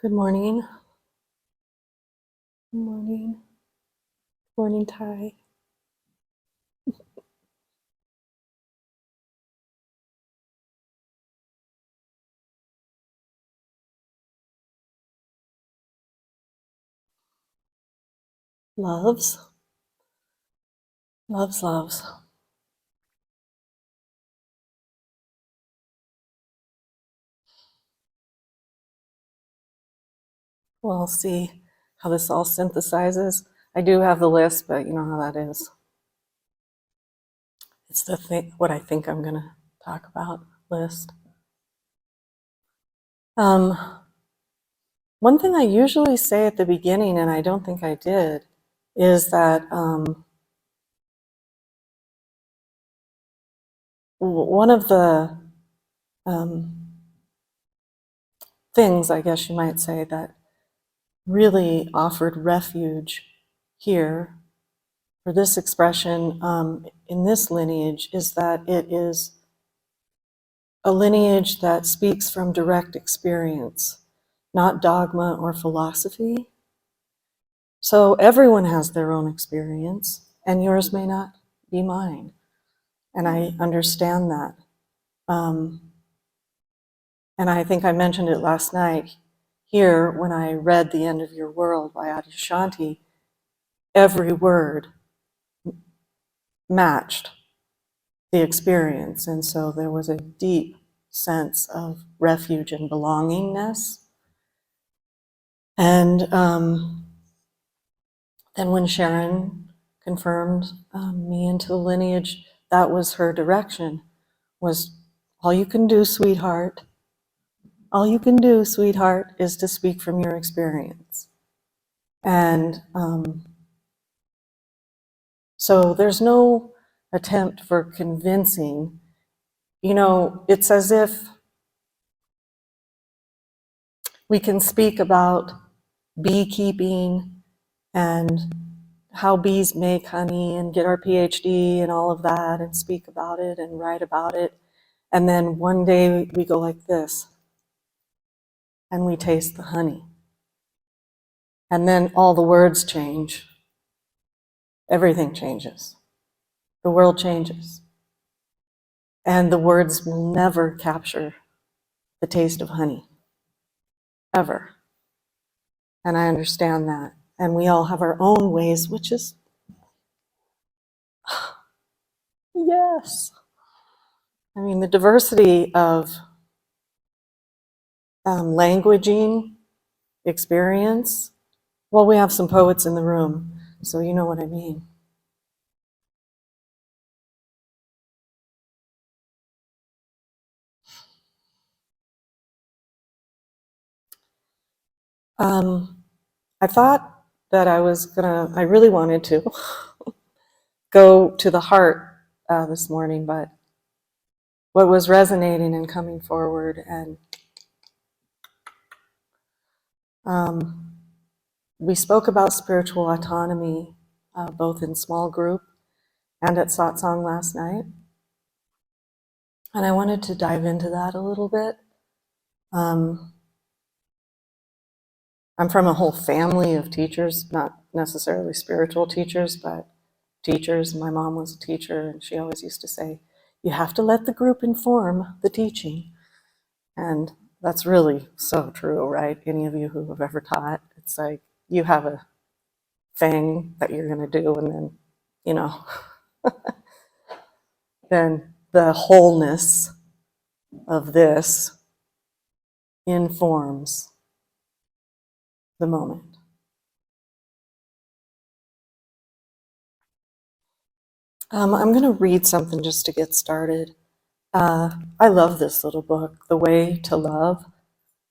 Good morning. Good morning. Morning, Ty. Loves. Loves, loves. We'll see how this all synthesizes. I do have the list, but you know how that is. It's the thing, what I think I'm going to talk about list. One thing I usually say at the beginning, and I don't think I did, is that one of the things, I guess you might say, that really offered refuge here for this expression in this lineage is that it is a lineage that speaks from direct experience, not dogma or philosophy. So everyone has their own experience, and yours may not be mine. And I understand that. And I think I mentioned it last night here when I read The End of Your World by Adyashanti. Every word matched the experience. And so there was a deep sense of refuge and belongingness. And then when Sharon confirmed me into the lineage, that was her direction, was all you can do, sweetheart, all you can do, sweetheart, is to speak from your experience. And so there's no attempt for convincing. You know, it's as if we can speak about beekeeping and how bees make honey and get our PhD and all of that and speak about it and write about it. And then one day we go like this and we taste the honey. And then all the words change. Everything changes. The world changes. And the words will never capture the taste of honey, ever. And I understand that. And we all have our own ways, which is, yes. I mean, the diversity of languaging experience. Well, we have some poets in the room, so you know what I mean. I thought that I really wanted to go to the heart this morning, but what was resonating and coming forward, and we spoke about spiritual autonomy, both in small group and at satsang last night. And I wanted to dive into that a little bit. I'm from a whole family of teachers, not necessarily spiritual teachers, but teachers. My mom was a teacher, and she always used to say, you have to let the group inform the teaching. And that's really so true, right? Any of you who have ever taught, it's like you have a thing that you're going to do, and then, you know, then the wholeness of this informs the moment. I'm going to read something just to get started. I love this little book, The Way to Love,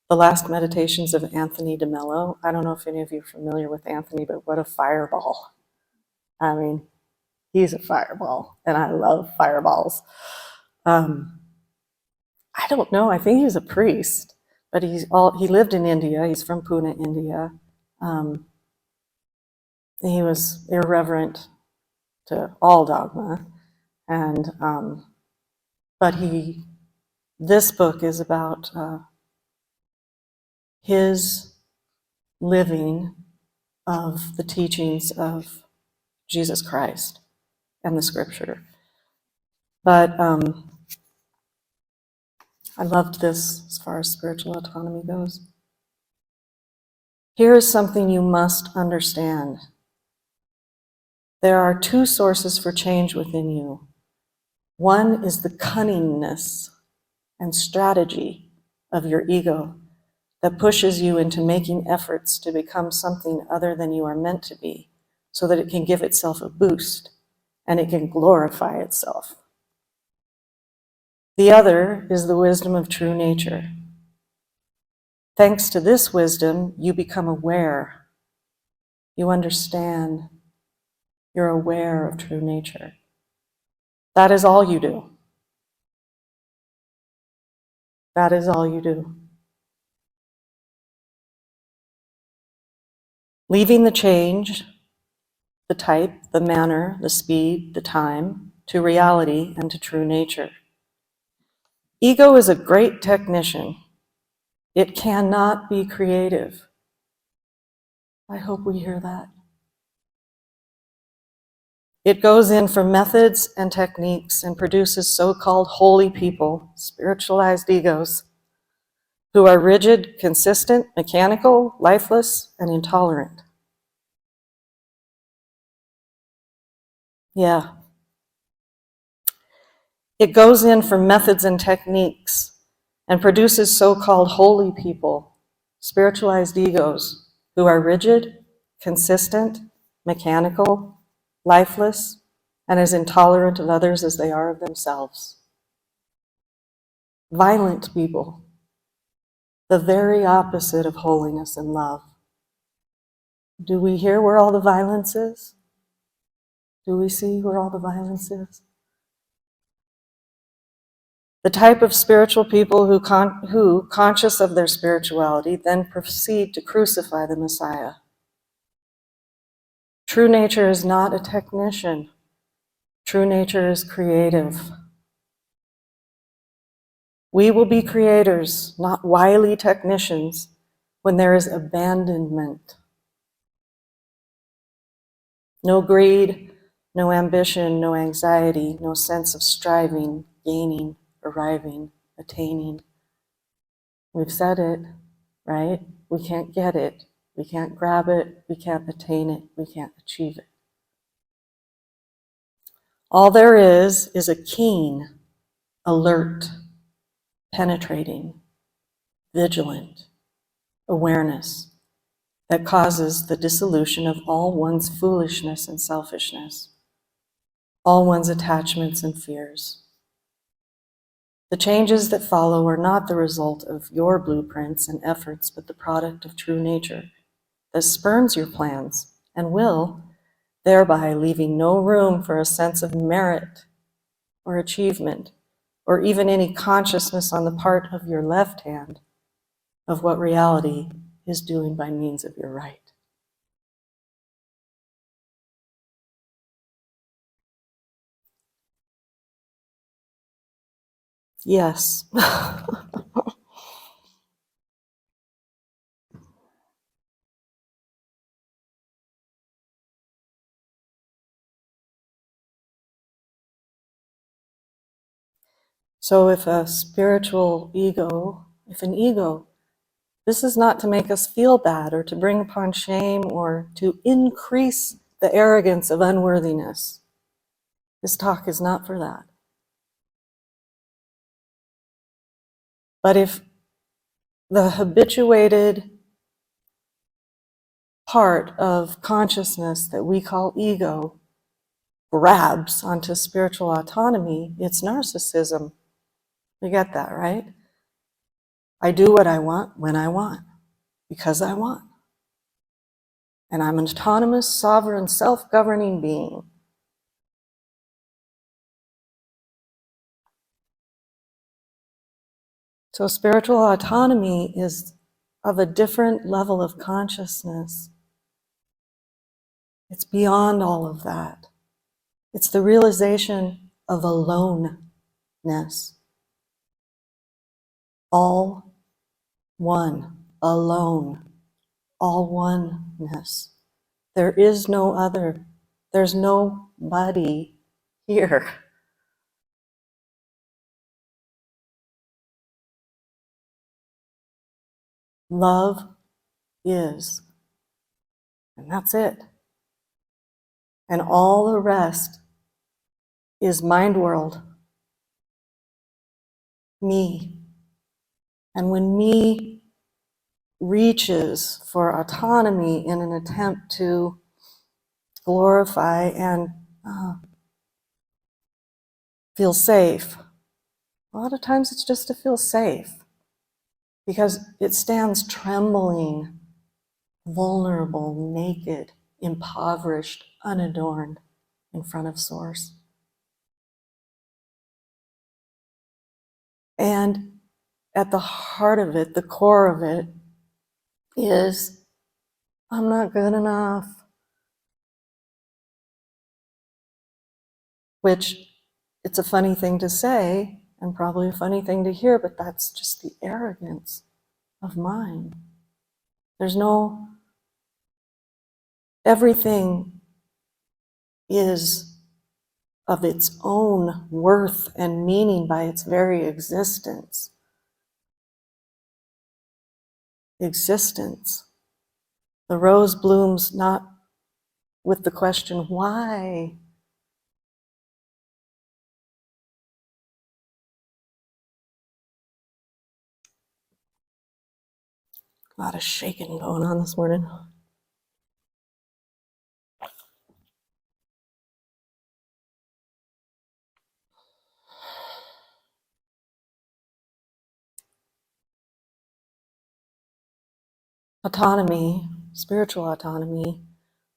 The Last Meditations of Anthony DeMello. I don't know if any of you are familiar with Anthony, but what a fireball. I mean, he's a fireball, and I love fireballs. I don't know, I think he's a priest, but he lived in India. He's from Pune, India. He was irreverent to all dogma, and but this book is about his living of the teachings of Jesus Christ and the scripture. But I loved this as far as spiritual autonomy goes. Here is something you must understand. There are two sources for change within you. One is the cunningness and strategy of your ego that pushes you into making efforts to become something other than you are meant to be, so that it can give itself a boost and it can glorify itself. The other is the wisdom of true nature. Thanks to this wisdom, you become aware. You understand. You're aware of true nature. That is all you do. That is all you do. Leaving the change, the type, the manner, the speed, the time, to reality and to true nature. Ego is a great technician. It cannot be creative. I hope we hear that. It goes in for methods and techniques and produces so-called holy people, spiritualized egos, who are rigid, consistent, mechanical, lifeless, and intolerant. Yeah. It goes in for methods and techniques and produces so-called holy people, spiritualized egos, who are rigid, consistent, mechanical, lifeless, and as intolerant of others as they are of themselves. Violent people, the very opposite of holiness and love. Do we hear where all the violence is? Do we see where all the violence is? The type of spiritual people who, conscious of their spirituality, then proceed to crucify the Messiah. True nature is not a technician. True nature is creative. We will be creators, not wily technicians, when there is abandonment. No greed, no ambition, no anxiety, no sense of striving, gaining, arriving, attaining. We've said it, right? We can't get it. We can't grab it. We can't attain it. We can't achieve it. All there is a keen, alert, penetrating, vigilant awareness that causes the dissolution of all one's foolishness and selfishness, all one's attachments and fears. The changes that follow are not the result of your blueprints and efforts, but the product of true nature that spurns your plans and will, thereby leaving no room for a sense of merit or achievement, or even any consciousness on the part of your left hand of what reality is doing by means of your right. Yes. So if an ego, this is not to make us feel bad or to bring upon shame or to increase the arrogance of unworthiness. This talk is not for that. But if the habituated part of consciousness that we call ego grabs onto spiritual autonomy, it's narcissism. You get that, right? I do what I want when I want, because I want. And I'm an autonomous, sovereign, self-governing being. So spiritual autonomy is of a different level of consciousness. It's beyond all of that. It's the realization of aloneness. All one, alone. all oneness. There is no other. There's nobody here. Love is, and that's it. And all the rest is mind world, me. And when me reaches for autonomy in an attempt to glorify and feel safe, a lot of times it's just to feel safe because it stands trembling, vulnerable, naked, impoverished, unadorned in front of Source. And at the heart of it, the core of it, is I'm not good enough. Which, it's a funny thing to say and probably a funny thing to hear, but that's just the arrogance of mind. There's no, everything is of its own worth and meaning by its very existence. Existence. The rose blooms not with the question, why? A lot of shaking going on this morning. Autonomy, spiritual autonomy,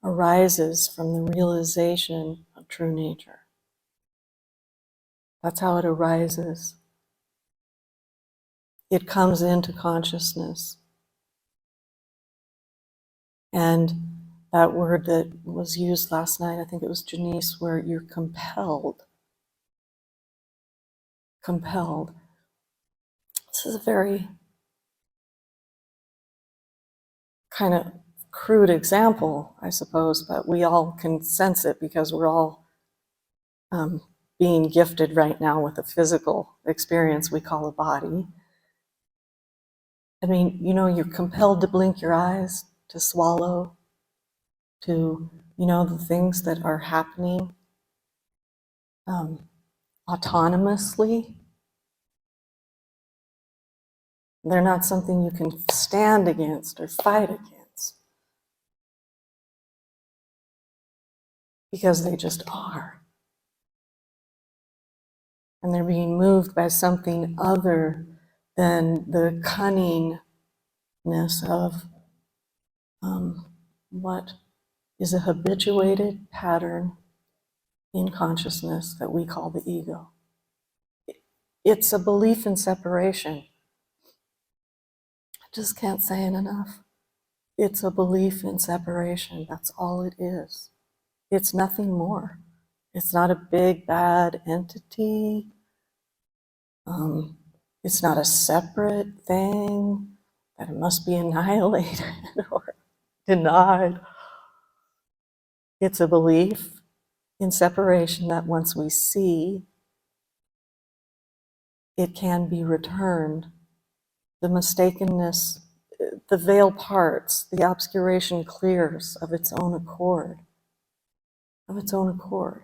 arises from the realization of true nature. That's how it arises. It comes into consciousness. And that word that was used last night, I think it was Janice, where you're compelled. Compelled. This is a very kind of crude example, I suppose, but we all can sense it because we're all being gifted right now with a physical experience we call a body. I mean, you know, you're compelled to blink your eyes, to swallow, to, you know, the things that are happening autonomously. They're not something you can stand against or fight against because they just are. And they're being moved by something other than the cunningness of what is a habituated pattern in consciousness that we call the ego. It's a belief in separation. I just can't say it enough. It's a belief in separation. That's all it is. It's nothing more. It's not a big bad entity. It's not a separate thing that it must be annihilated or denied. It's a belief in separation that once we see, it can be returned. The mistakenness, the veil parts, the obscuration clears of its own accord. Of its own accord.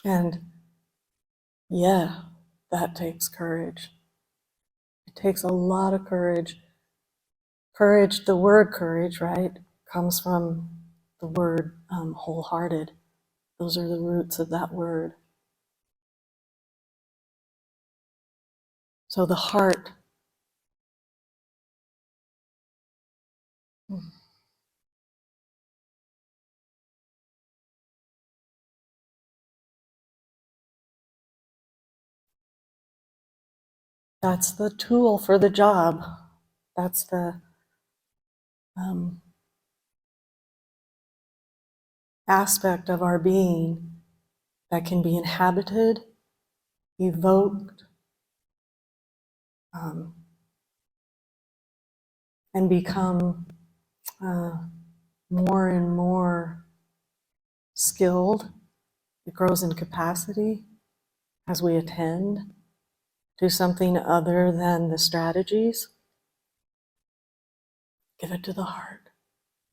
And yeah, that takes courage. It takes a lot of courage. Courage, the word courage, right, comes from the word wholehearted. Those are the roots of that word. So the heart. That's the tool for the job. That's the aspect of our being that can be inhabited, evoked, and become more and more skilled. It grows in capacity as we attend to something other than the strategies. Give it to the heart.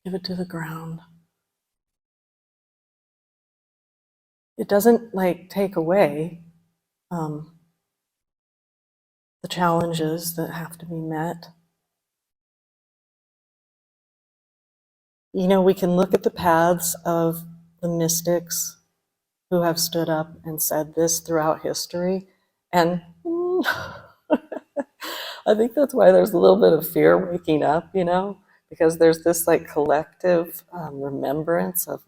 Give it to the ground. It doesn't take away the challenges that have to be met. We can look at the paths of the mystics who have stood up and said this throughout history, and I think that's why there's a little bit of fear waking up, because there's this collective remembrance of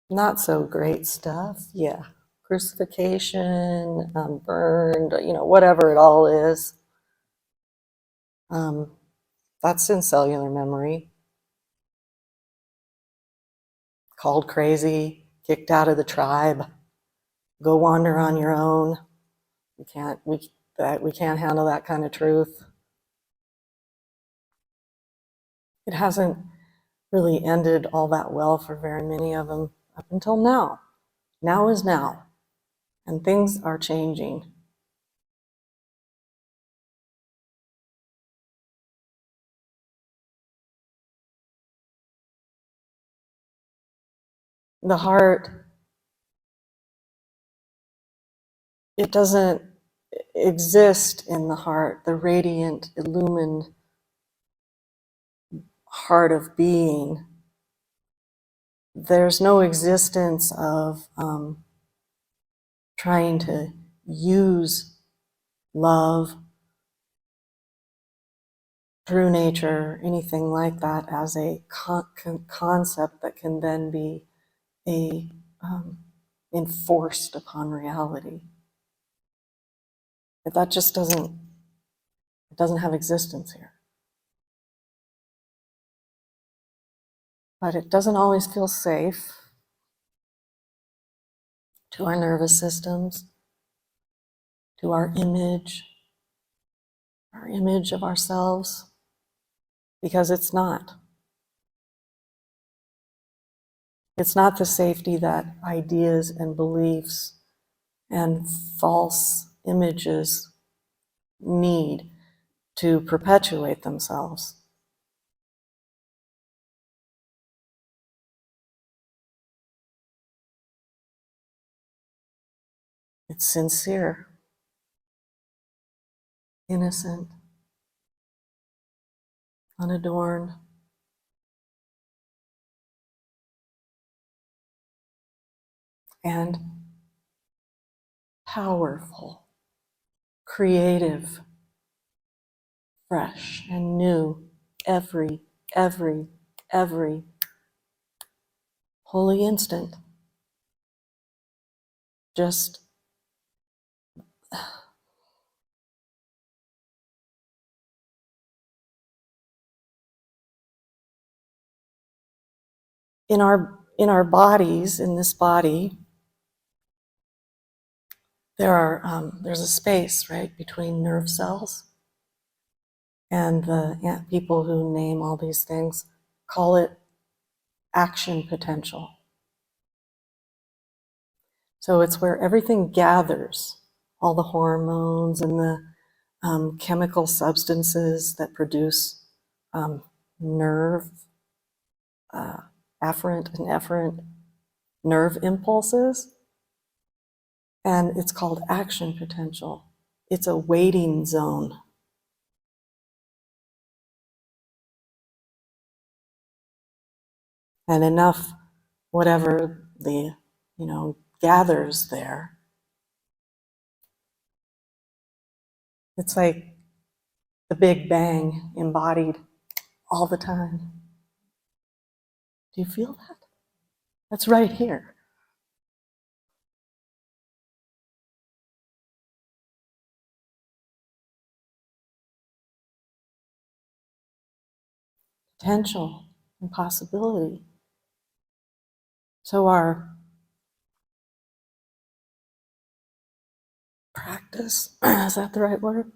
not so great stuff. Yeah, crucifixion, burned, whatever it all is. That's in cellular memory. Called crazy, kicked out of the tribe, go wander on your own. We can't handle that kind of truth. It hasn't really ended all that well for very many of them up until now. Now is now, and things are changing. The heart, it doesn't exist in the heart, the radiant, illumined heart of being. There's no existence of trying to use love through nature, anything like that, as a concept that can then be enforced upon reality. But that just doesn't have existence here. But it doesn't always feel safe to our nervous systems, to our image of ourselves, because it's not. It's not the safety that ideas and beliefs and false images need to perpetuate themselves. It's sincere, innocent, unadorned, and powerful, creative, fresh, and new every holy instant. Just in our bodies, in this body, there's a space, right, between nerve cells, and the people who name all these things call it action potential. So it's where everything gathers, all the hormones and the chemical substances that produce nerve, afferent and efferent nerve impulses. And it's called action potential. It's a waiting zone. And enough, whatever gathers there. It's like the Big Bang embodied all the time. Do you feel that? That's right here. Potential. and possibility. So our practice, is that the right word?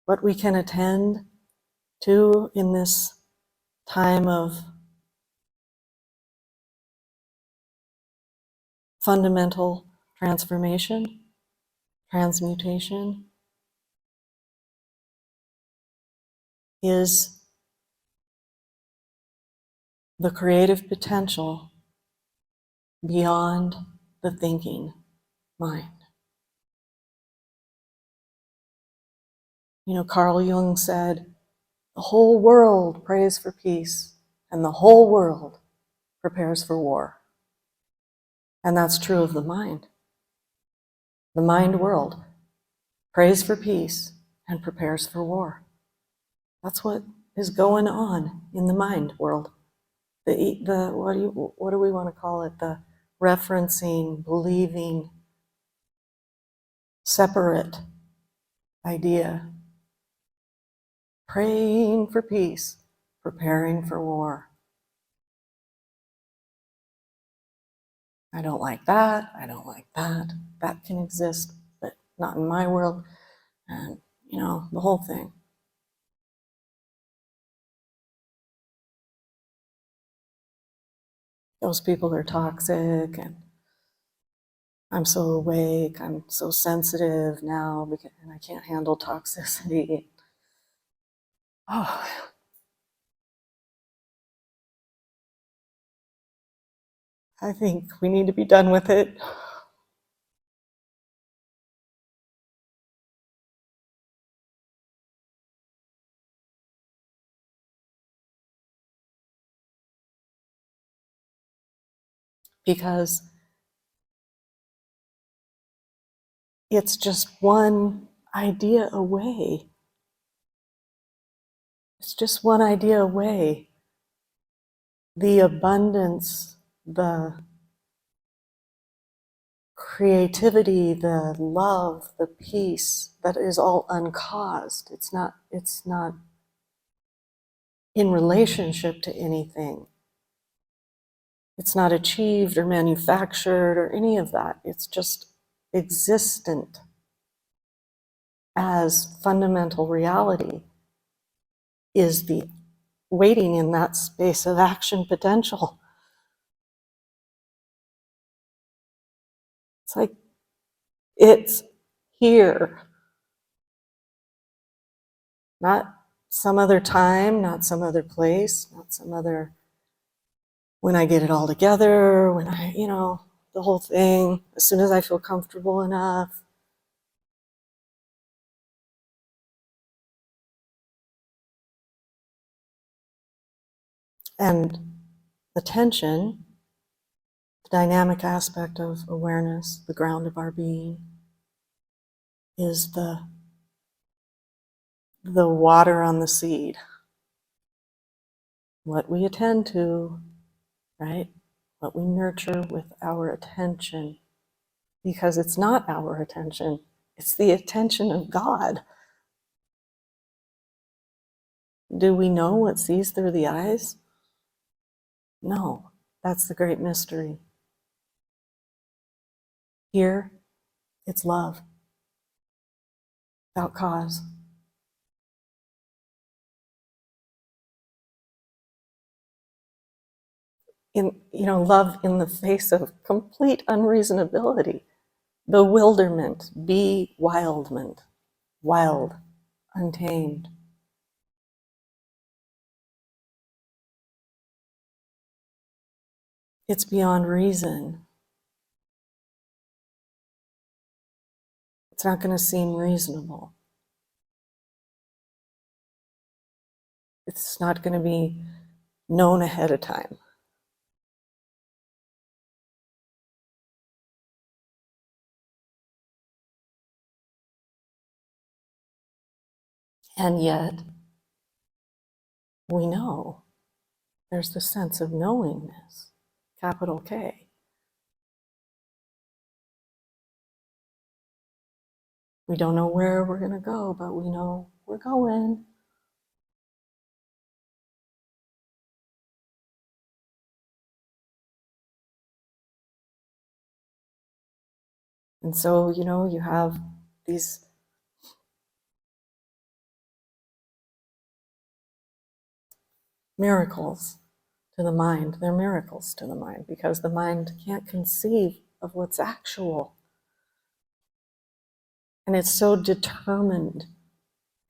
What we can attend to in this time of fundamental transformation, transmutation, is the creative potential beyond the thinking mind. You know, Carl Jung said, the whole world prays for peace, and the whole world prepares for war. And that's true of the mind. The mind world prays for peace and prepares for war. That's what is going on in the mind world. The what do we want to call it? The referencing, believing, separate idea. Praying for peace, preparing for war. I don't like that. I don't like that. That can exist, but not in my world. And, you know, the whole thing. Those people are toxic, and I'm so awake, I'm so sensitive now, and I can't handle toxicity. Oh, I think we need to be done with it. Because it's just one idea away. It's just one idea away. The abundance, the creativity, the love, the peace that is all uncaused. It's not in relationship to anything. It's not achieved or manufactured or any of that. It's just existent as fundamental reality is the waiting in that space of action potential. It's like it's here, not some other time, not some other place, not some other, when I get it all together, when I, you know, the whole thing, as soon as I feel comfortable enough. And attention, the dynamic aspect of awareness, the ground of our being, is the water on the seed. What we attend to, right? What we nurture with our attention, because it's not our attention, it's the attention of God. Do we know what sees through the eyes? No, that's the great mystery. Here, it's love, without cause. Love in the face of complete unreasonability, bewilderment, bewildment, wild, untamed. It's beyond reason. It's not going to seem reasonable. It's not going to be known ahead of time. And yet, we know. There's the sense of knowingness, capital K. We don't know where we're going to go, but we know we're going. And so, you have these miracles to the mind. They're miracles to the mind because the mind can't conceive of what's actual. And it's so determined.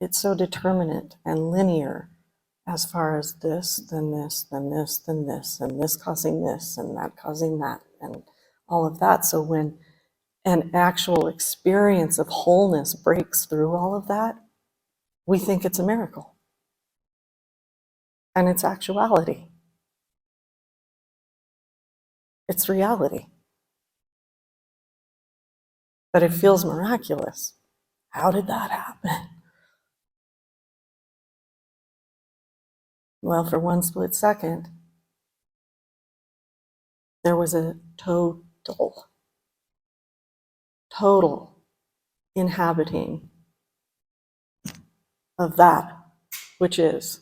It's so determinate and linear as far as this, then this, then this, then this, and this causing this, and that causing that, and all of that. So when an actual experience of wholeness breaks through all of that, we think it's a miracle. And it's actuality. It's reality. But it feels miraculous. How did that happen? Well, for one split second, there was a total inhabiting of that which is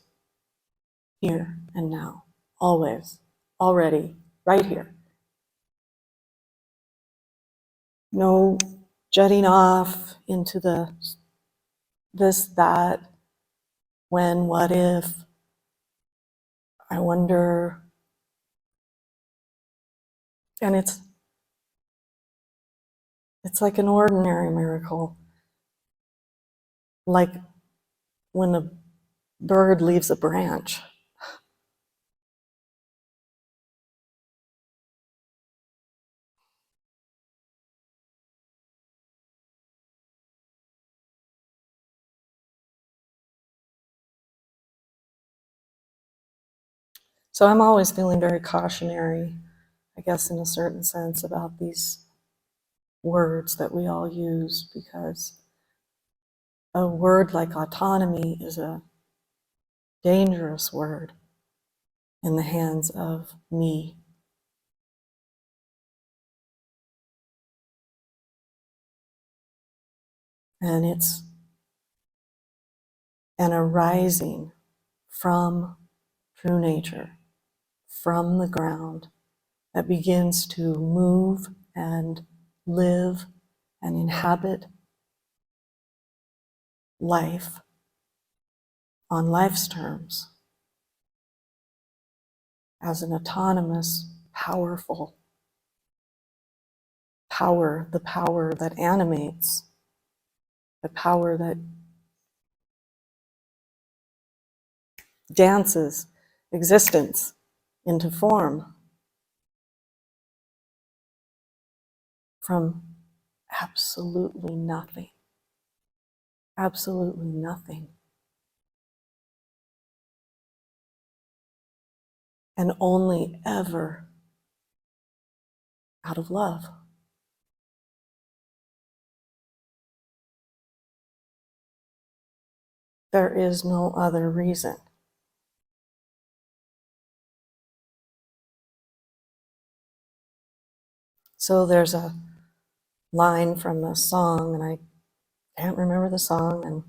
here and now, always, already, right here. No jutting off into the this, that, when, what if, I wonder. And it's like an ordinary miracle, like when a bird leaves a branch. So I'm always feeling very cautionary, I guess, in a certain sense, about these words that we all use, because a word like autonomy is a dangerous word in the hands of me. And it's an arising from true nature, from the ground, that begins to move and live and inhabit life on life's terms as an autonomous, powerful power, the power that animates, the power that dances existence into form from absolutely nothing. Absolutely nothing. And only ever out of love. There is no other reason. So there's a line from a song, and I can't remember the song, and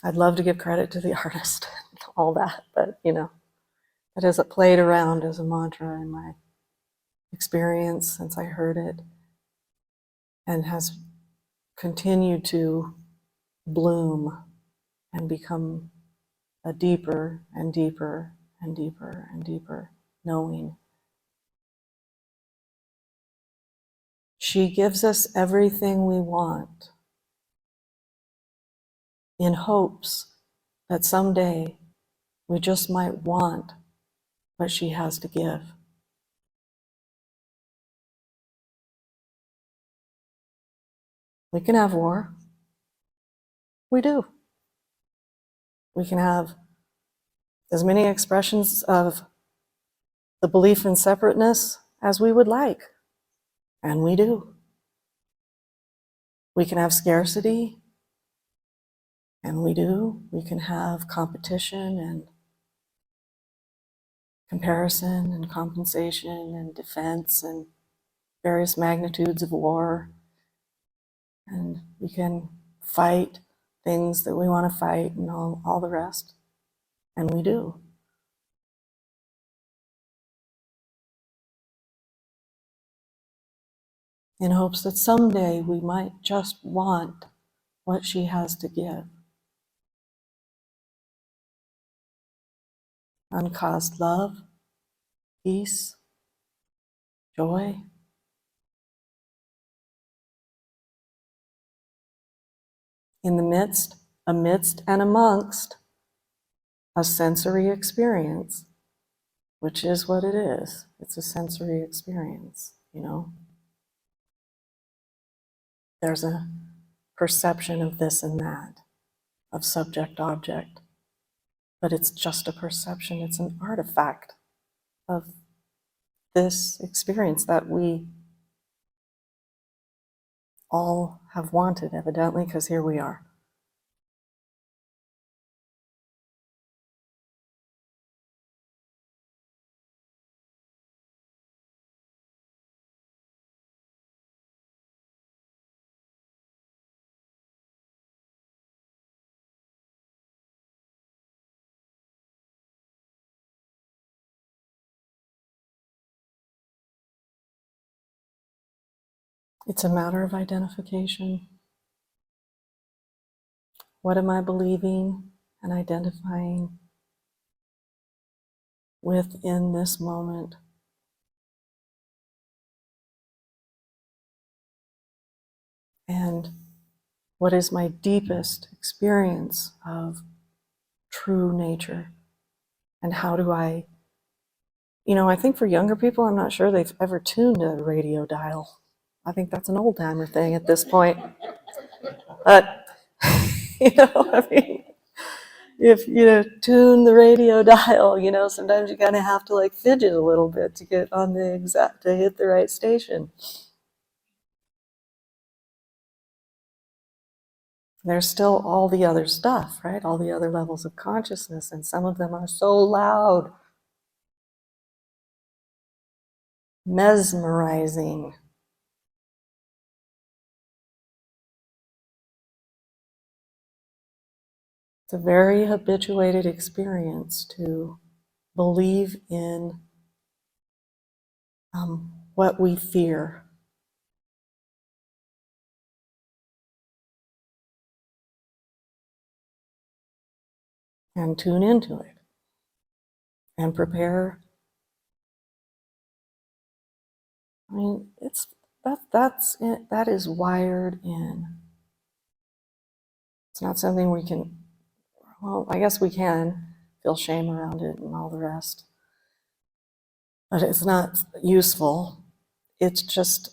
I'd love to give credit to the artist and all that, but it has played around as a mantra in my experience since I heard it, and has continued to bloom and become a deeper and deeper and deeper and deeper knowing. She gives us everything we want in hopes that someday we just might want what she has to give. We can have war. We do. We can have as many expressions of the belief in separateness as we would like, and we do. We can have scarcity, and we do. We can have competition and comparison and compensation and defense and various magnitudes of war. And we can fight things that we want to fight and all the rest. And we do. in hopes that someday we might just want what she has to give. Uncaused love, peace, joy. In the midst, amidst, and amongst a sensory experience, which is what it is. It's a sensory experience, you know. There's a perception of this and that, of subject object, but it's just a perception. It's an artifact of this experience that we all have wanted, evidently, because here we are. It's a matter of identification. What am I believing and identifying with in this moment? And what is my deepest experience of true nature? And how do I, I think for younger people, I'm not sure they've ever tuned a radio dial. I think that's an old timer thing at this point. But, I mean, if you tune the radio dial, sometimes you kind of have to like fidget a little bit to get on to hit the right station. There's still all the other stuff, right? All the other levels of consciousness, and some of them are so loud, mesmerizing. It's a very habituated experience to believe in what we fear. And tune into it and prepare. I mean, that is wired in. It's not something we can, well, I guess we can feel shame around it and all the rest. But it's not useful. It's just,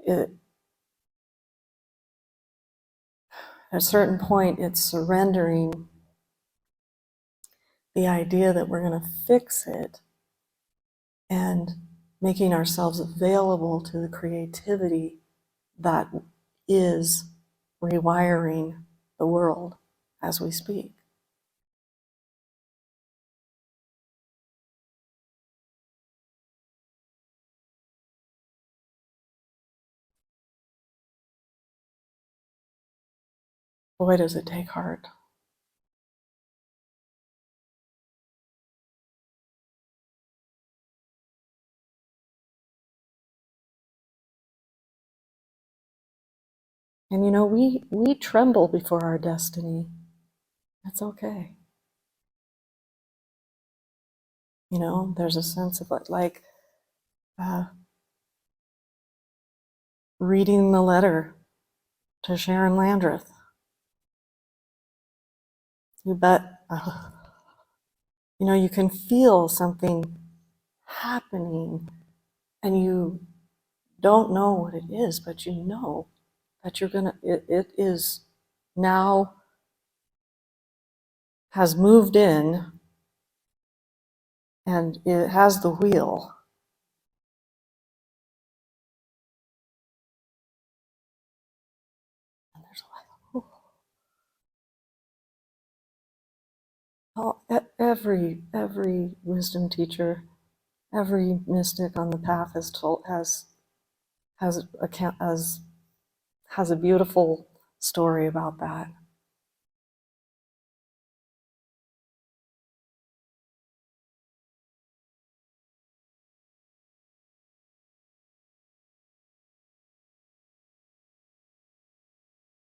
at a certain point, it's surrendering the idea that we're going to fix it and making ourselves available to the creativity that is rewiring the world as we speak. Boy, does it take heart. And we tremble before our destiny. That's okay. There's a sense of like reading the letter to Sharon Landreth. You bet. You can feel something happening and you don't know what it is, but you know that it is now has moved in and it has the wheel. And there's every wisdom teacher, every mystic on the path has a beautiful story about that.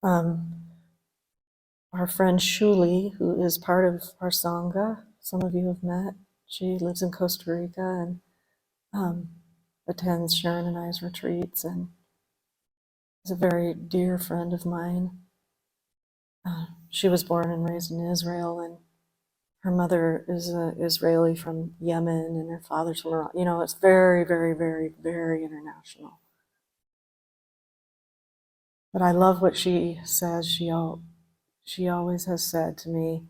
Our friend Shuli, who is part of our Sangha, some of you have met. She lives in Costa Rica and attends Sharon and I's retreats and is a very dear friend of mine. She was born and raised in Israel, and her mother is an Israeli from Yemen, and her father's from Iran. You know, it's very, very, very, very international. But I love what she says. She always has said to me,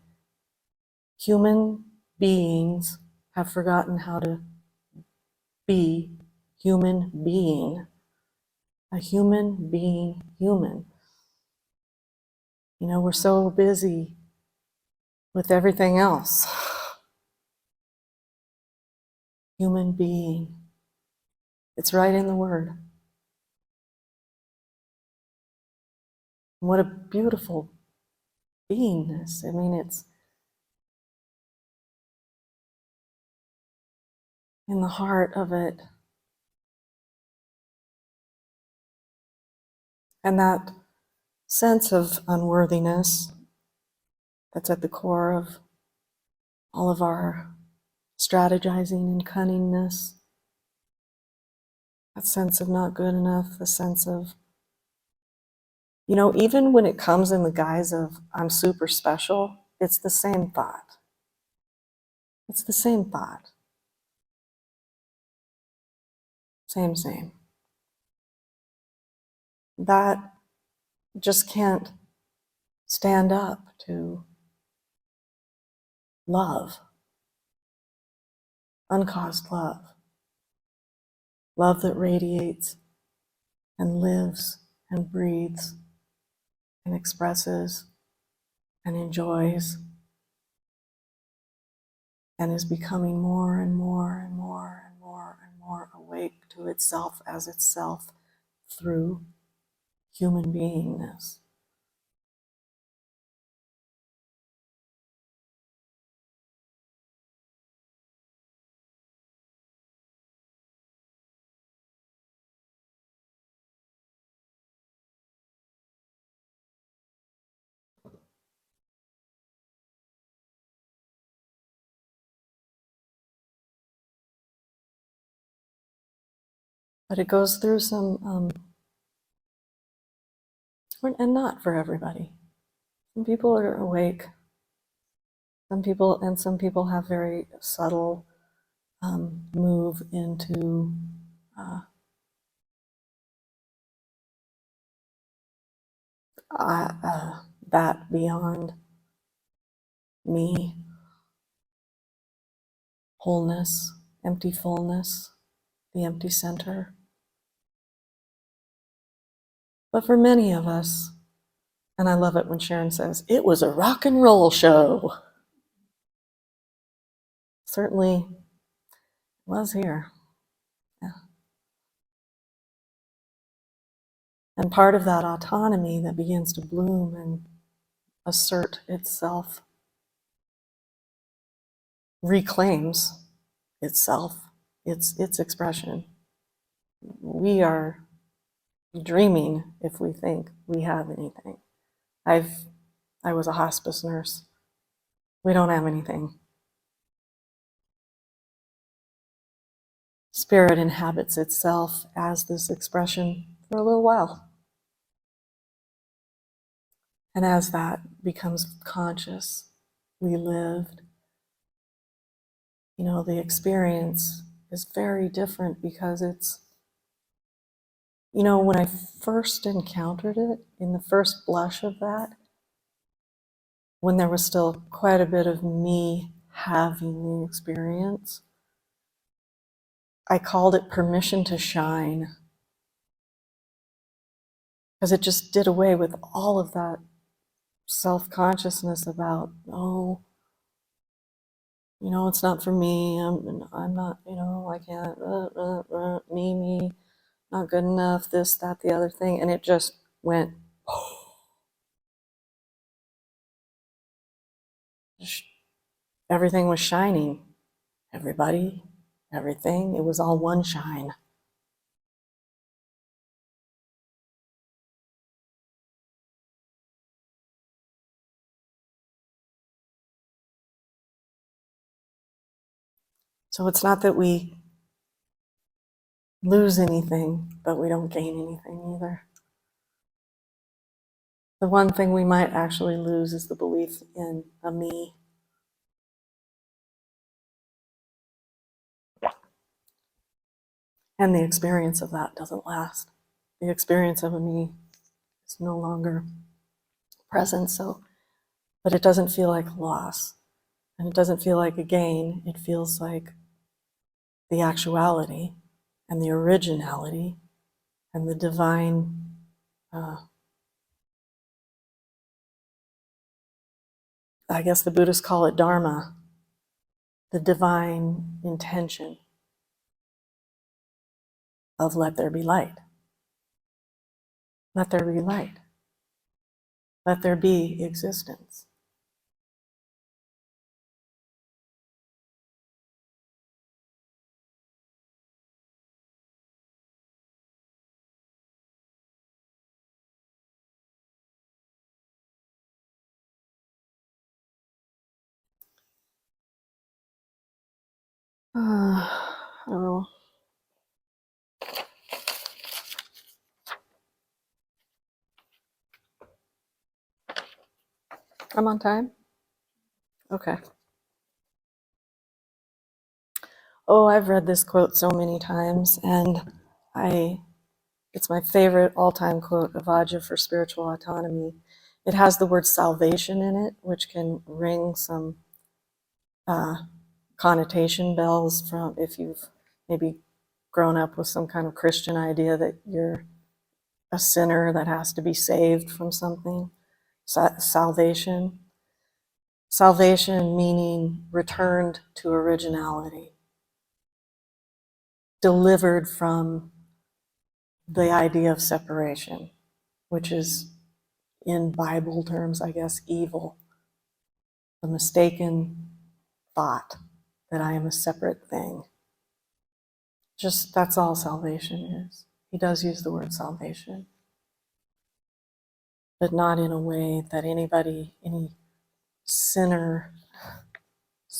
human beings have forgotten how to be human being. A human being human. You know, we're so busy with everything else. Human being. It's right in the word. What a beautiful beingness. I mean, it's in the heart of it. And that sense of unworthiness that's at the core of all of our strategizing and cunningness, that sense of not good enough, the sense of, you know, even when it comes in the guise of I'm super special, it's the same thought. It's the same thought. Same. That just can't stand up to love, uncaused love, love that radiates and lives and breathes and expresses and enjoys and is becoming more and more and more and more and more awake to itself as itself through human beingness. But it goes through some, and not for everybody. Some people are awake. Some people have very subtle move into that beyond me, wholeness, empty fullness, the empty center. But for many of us, and I love it when Sharon says, it was a rock and roll show. Certainly was here. Yeah. And part of that autonomy that begins to bloom and assert itself, reclaims itself, its expression. We are dreaming if we think we have anything. I was a hospice nurse. We don't have anything. Spirit inhabits itself as this expression for a little while. And as that becomes conscious, we lived, you know, the experience is very different because it's, you know, when I first encountered it, in the first blush of that, when there was still quite a bit of me having the experience, I called it permission to shine. Because it just did away with all of that self-consciousness about, oh, you know, it's not for me, I'm not, you know, I can't, me, not good enough, this, that, the other thing. And it just went, everything was shining. Everybody, everything, it was all one shine. So it's not that we lose anything, but we don't gain anything either. The one thing we might actually lose is the belief in a me. And the experience of that doesn't last. The experience of a me is no longer present, but it doesn't feel like a loss. And it doesn't feel like a gain. It feels like the actuality and the originality and the divine I guess the Buddhists call it dharma, the divine intention of let there be light. Let there be light. Let there be existence. Oh, I'm on time? Okay. Oh, I've read this quote so many times, and it's my favorite all-time quote of Ajah for spiritual autonomy. It has the word salvation in it, which can ring some connotation bells from if you've maybe grown up with some kind of Christian idea that you're a sinner that has to be saved from something. Salvation. Salvation meaning returned to originality, delivered from the idea of separation, which is, in Bible terms, I guess, evil. The mistaken thought that I am a separate thing. Just that's all salvation is. He does use the word salvation, but not in a way that any sinner,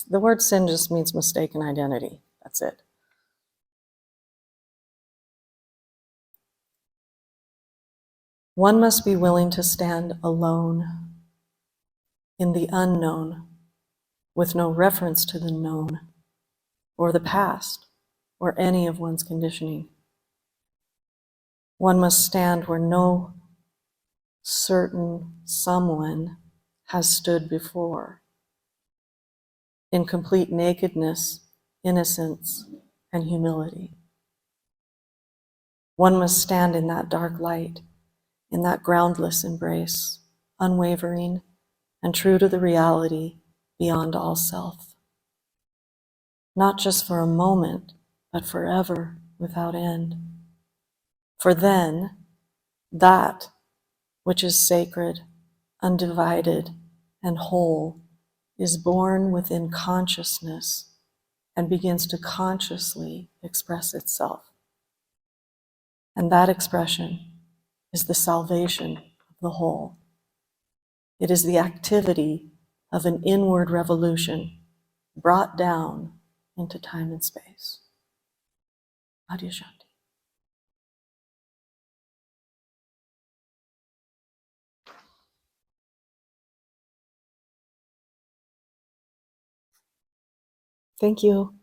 the word sin just means mistaken identity. That's it. One must be willing to stand alone in the unknown with no reference to the known or the past or any of one's conditioning. One must stand where no certain someone has stood before, in complete nakedness, innocence, and humility. One must stand in that dark light, in that groundless embrace, unwavering and true to the reality beyond all self. Not just for a moment, but forever without end. For then, that which is sacred, undivided, and whole is born within consciousness and begins to consciously express itself. And that expression is the salvation of the whole. It is the activity of an inward revolution brought down into time and space. Adyashanti. Thank you.